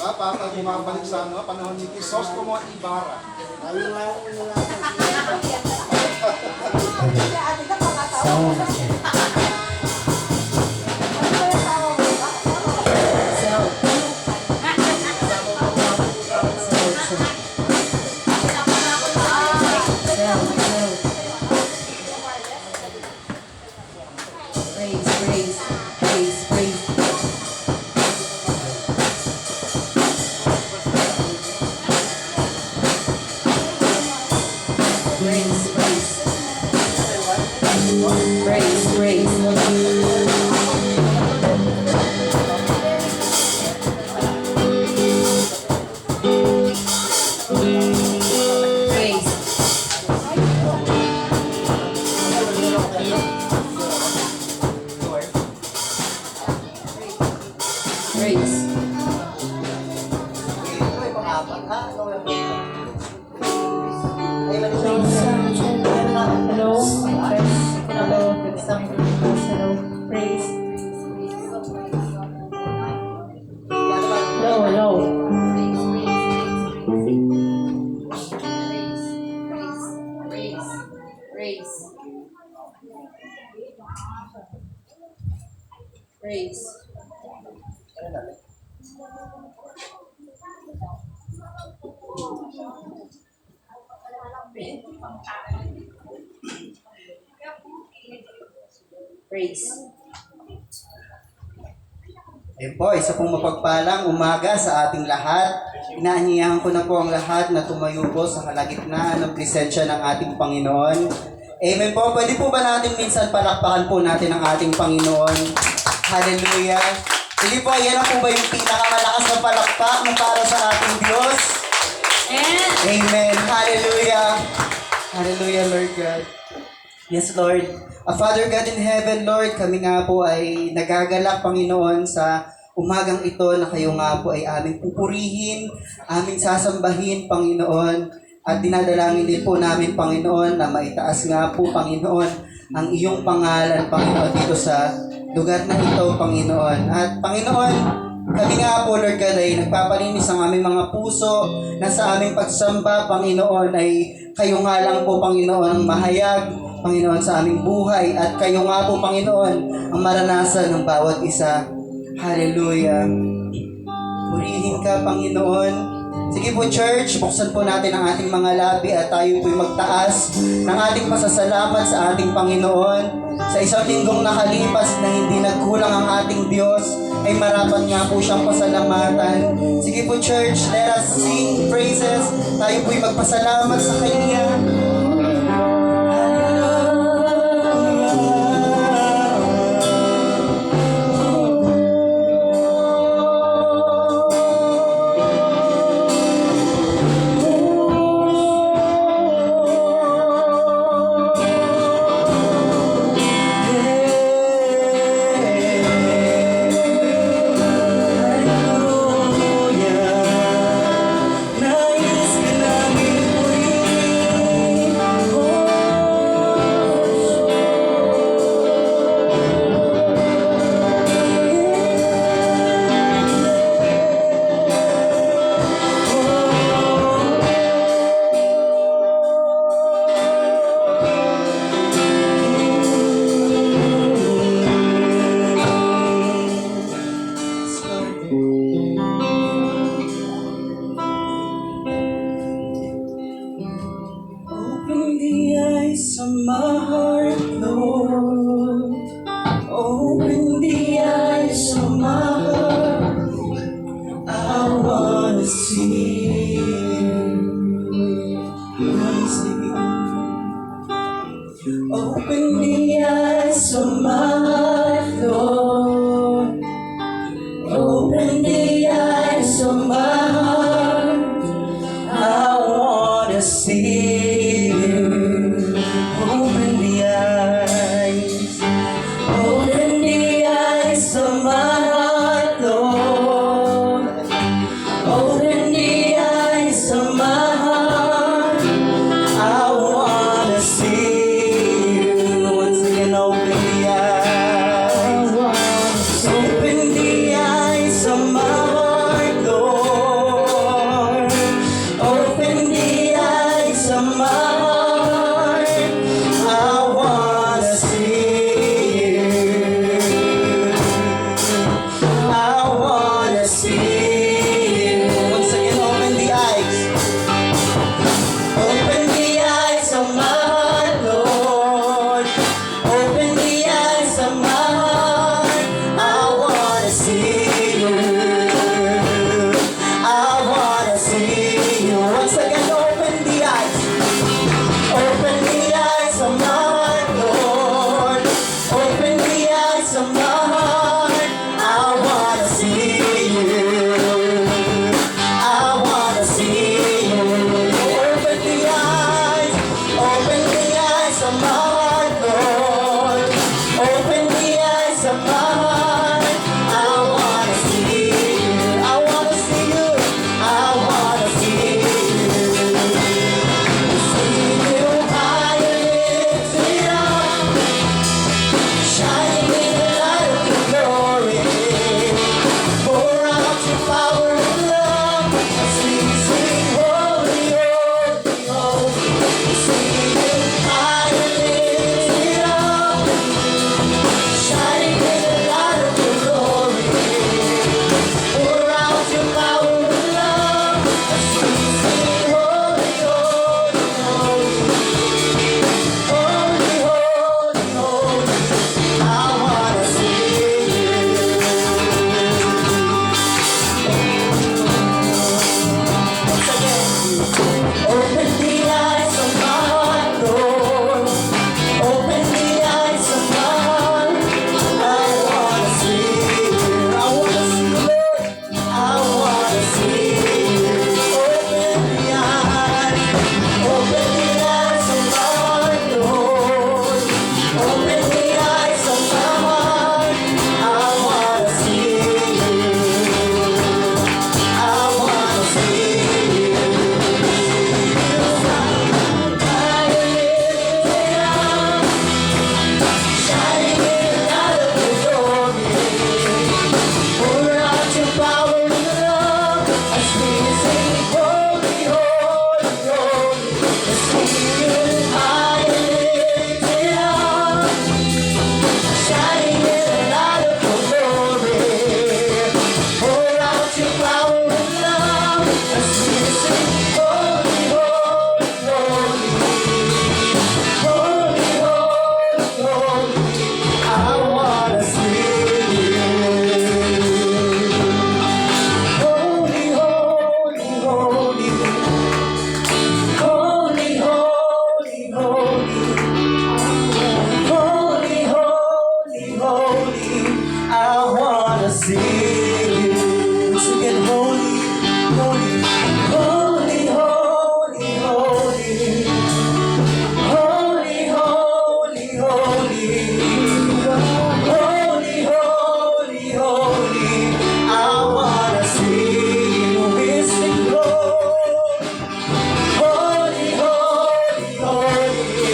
Dapat ang bumabalik sa panahon ni Crisostomo Ibarra. Ayun nga yung nila. Sound check. Praise. Praise. Ayun po, isa pong mapagpalang umaga sa ating lahat. Inaanyayahan ko na po ang lahat na tumayo po sa kalagitnaan ng presensya ng ating Panginoon. Amen po. Pwede po ba natin minsan palakpakan po natin ang ating Panginoon? Hallelujah. Sige po, yan po ba yung pinakamalakas na palakpak na para sa ating Diyos? Amen. Hallelujah. Hallelujah, Lord God. Yes, Lord. Father God in heaven, Lord, kami nga po ay nagagalak, Panginoon, sa umagang ito na kayo nga po ay aming pupurihin, aming sasambahin, Panginoon, at dinadalangin din po namin, Panginoon, na maitaas nga po, Panginoon, ang iyong pangalan, Panginoon, dito sa lugar na ito, Panginoon. At Panginoon, kami nga po, Lord God, ay nagpapalinis ang aming mga puso na sa aming pagsamba, Panginoon, ay kayo nga lang po, Panginoon, ang mahayag, Panginoon, sa aming buhay. At kayo nga po, Panginoon, ang maranasan ng bawat isa. Hallelujah. Purihin ka, Panginoon. Sige po, church, buksan po natin ang ating mga labi at tayo po'y magtaas ng ating pasasalamat sa ating Panginoon. Sa isang linggong nakalipas na hindi nagkulang ang ating Diyos, ay marapat nga po siyang pasalamatan. Sige po, church, let us sing praises. Tayo po'y magpasalamat sa Kanya. Open the eyes of my heart, Lord. Open the eyes of my heart. I wanna see you. Open the eyes. Open the eyes of my heart, Lord. Open the eyes of my heart. I wanna see you. Once again, open the eyes. I wanna see you. Sing it, holy, holy, holy, holy, holy, holy, holy, holy, holy, holy. I wanna see you. We sing, Lord. Holy, holy, holy.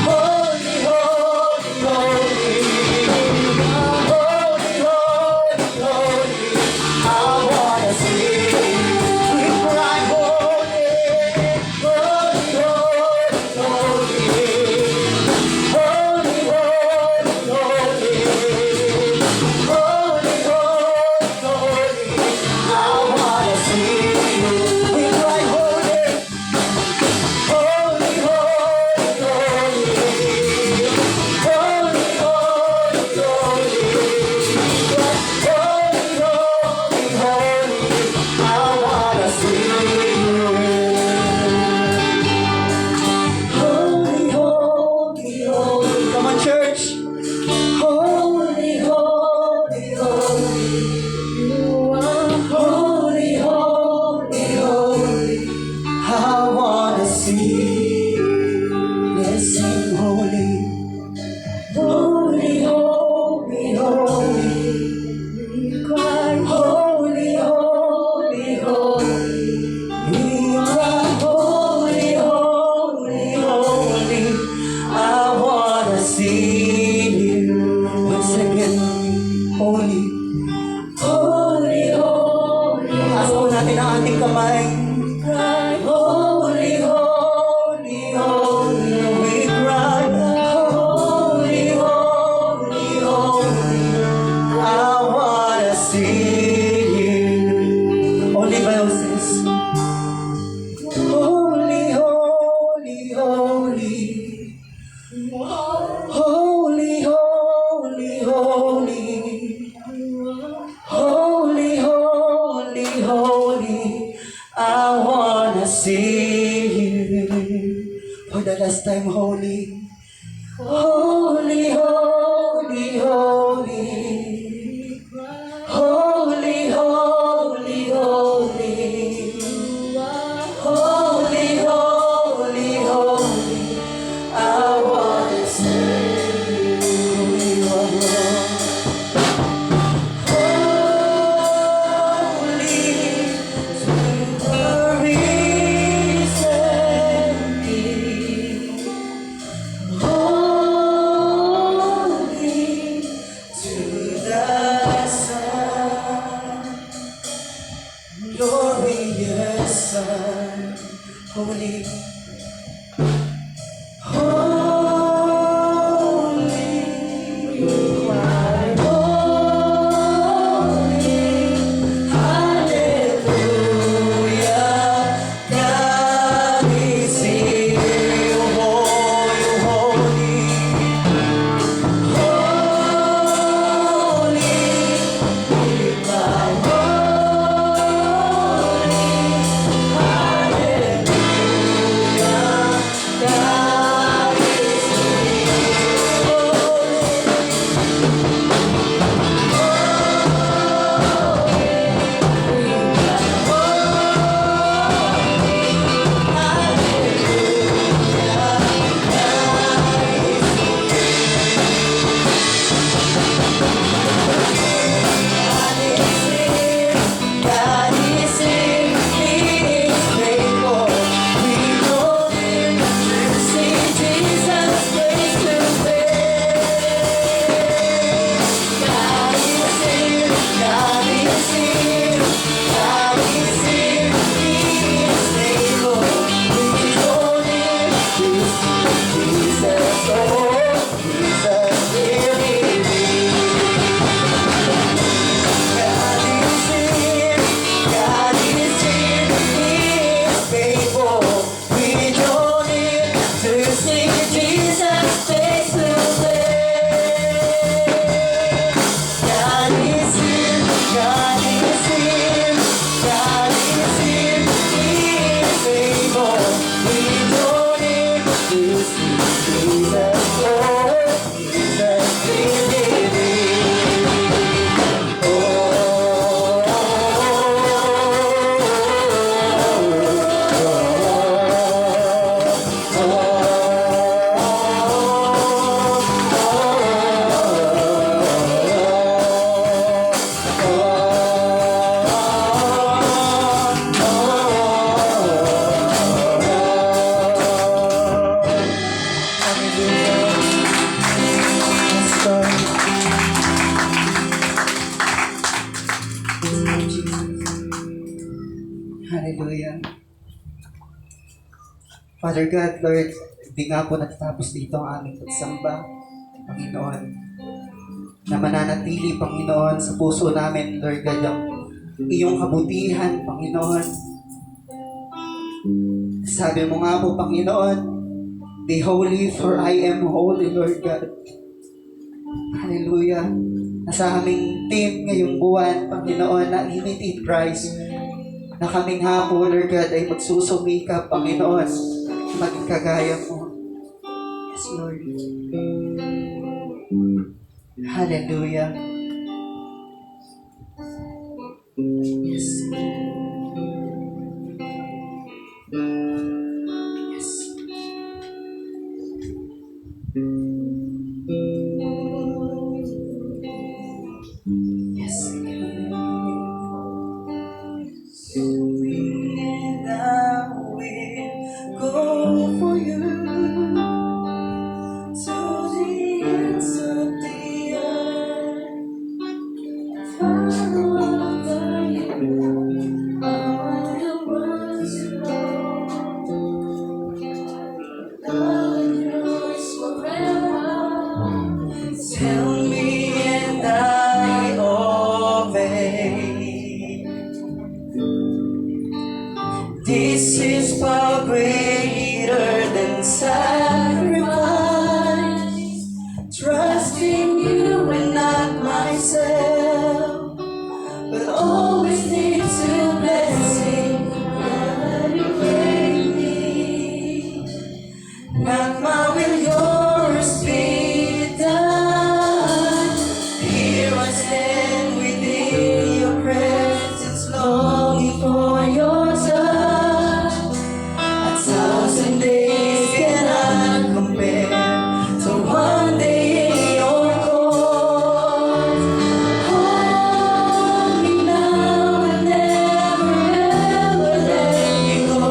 Holy, holy, holy. Holy, holy, holy. I wanna see you. We cry, holy, holy, holy, holy. Holy, holy, holy. Holy, holy, holy. I wanna see you. We cry, holy, holy, holy, holy. Holy, holy, holy. Holy, holy, I wanna see you. Holy, holy, holy. Come on, church. Holy, holy, holy. You are holy, holy, holy. I wanna see you. Yes, sing holy. Holy, holy, holy. We cry, holy, holy, holy. We cry, holy, holy, holy. I wanna see you. Once again, holy, holy, holy. Taas po natin ang ating kamay. Cry, holy, holy, holy. We cry, holy, holy, holy. I wanna see you. Only voices. Holy, holy, holy. Holy, holy, holy. Holy, holy, holy. I wanna see you. For the last time, holy. Holy, holy, holy. Holy, holy, holy. Holy, holy, holy. I wanna see you. Holy, sweet the risen King. Father God, Lord, hindi nga po natatapos dito ang aming pagsamba, Panginoon, na mananatili, Panginoon, sa puso namin, Lord God, ang iyong kabutihan, Panginoon. Sabi mo nga po, Panginoon, be holy for I am holy, Lord God. Hallelujah. Nasa aming team ngayong buwan, Panginoon, na imitate Christ, na kaming hapon, Lord God, ay magsusumikap, Panginoon, maging kagaya mo. Yes, Lord. Hallelujah. Yes. Yes. Yes. And I will go for you to the ends of the earth. Follow after you, all the ones you know. Love yours forever. Tell me and I obey. This is far greater than sacrifice. Trusting you and not myself, but always need to blessing what you gave me. Not my will, yours be done. Here I stand within your presence, longing for your touch. 1,000 days cannot compare to one day in your court. Hold me now and never ever let me go.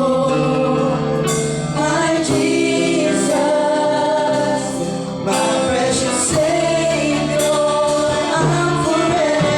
My Jesus, my precious Savior, I'm forever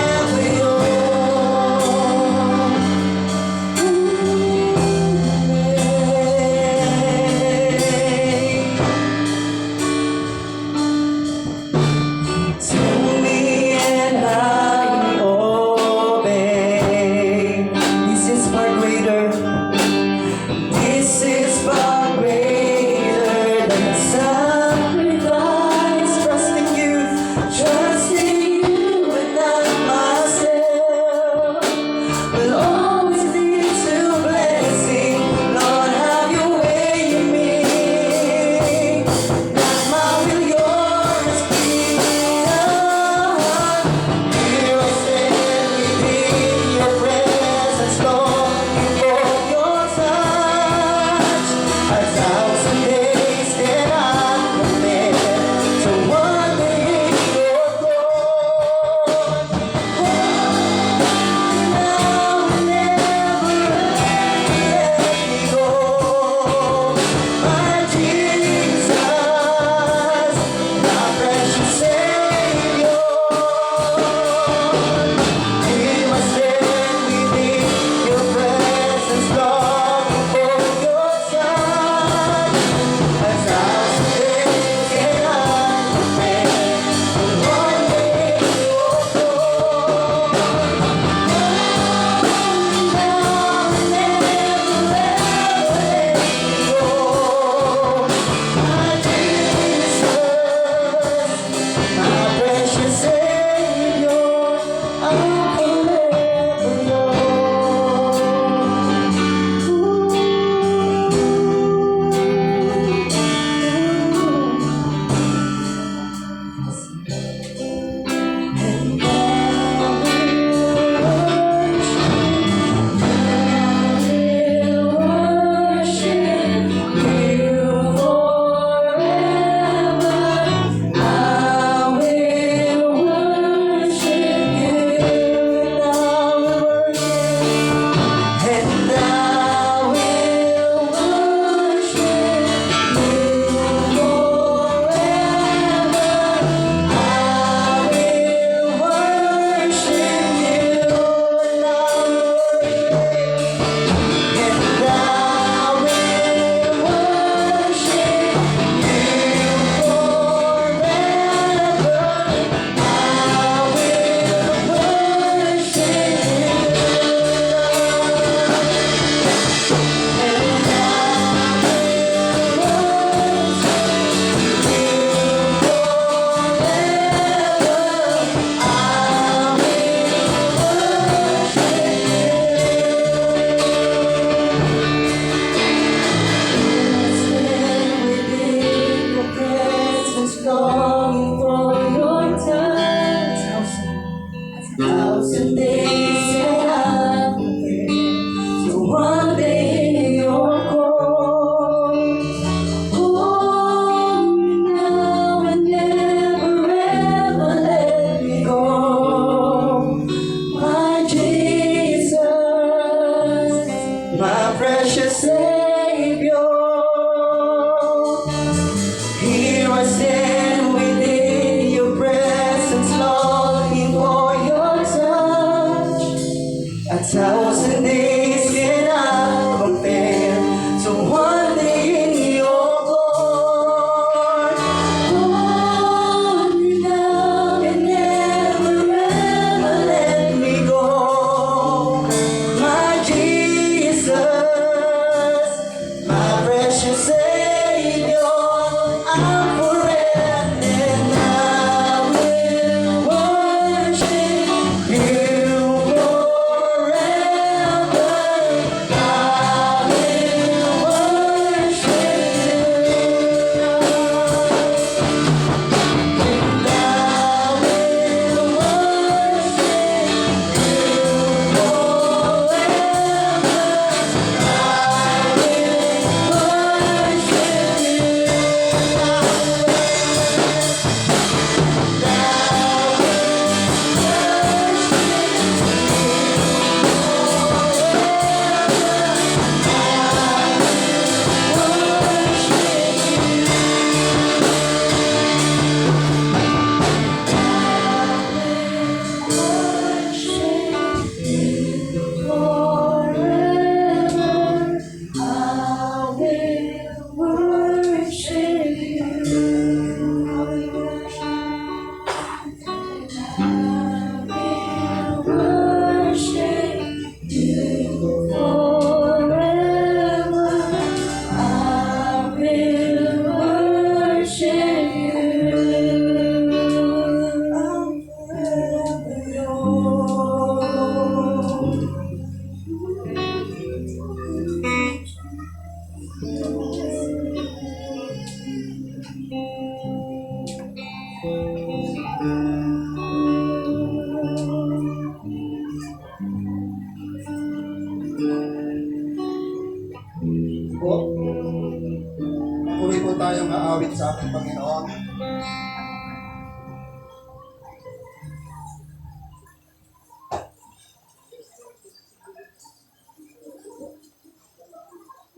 awit sa ating Panginoon.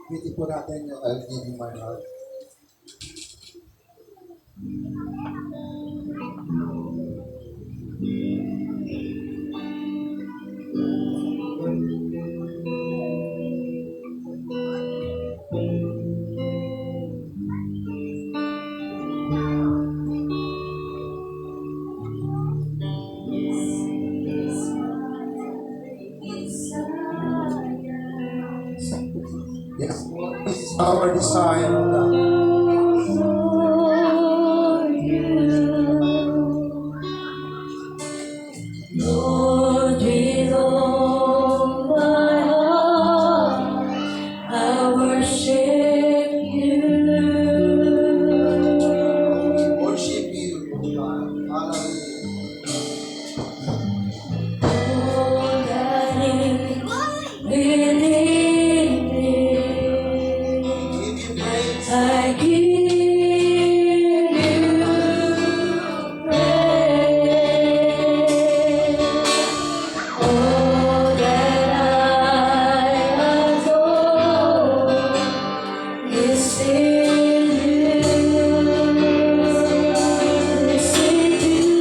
Bitin po natin yung I'll Give You My Heart. Yes, Lord, this is our desire, O God. Lord, with all my heart, I worship you. Worship you, O God. Hallelujah. All that is within me, Give you praise. I give you praise. All that I adore is in you. Is in you.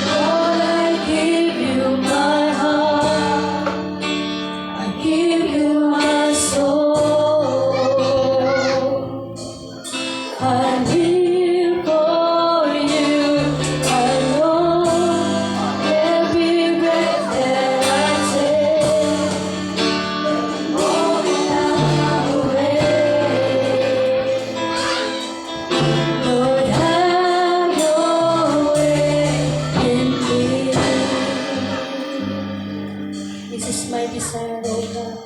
Lord, I give you my heart. I give you my soul. I live for you. I know every breath that I take. Lord, have your way. Lord, have your way in me. This is my desire, O God.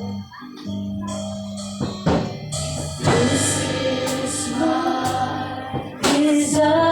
This is my desire.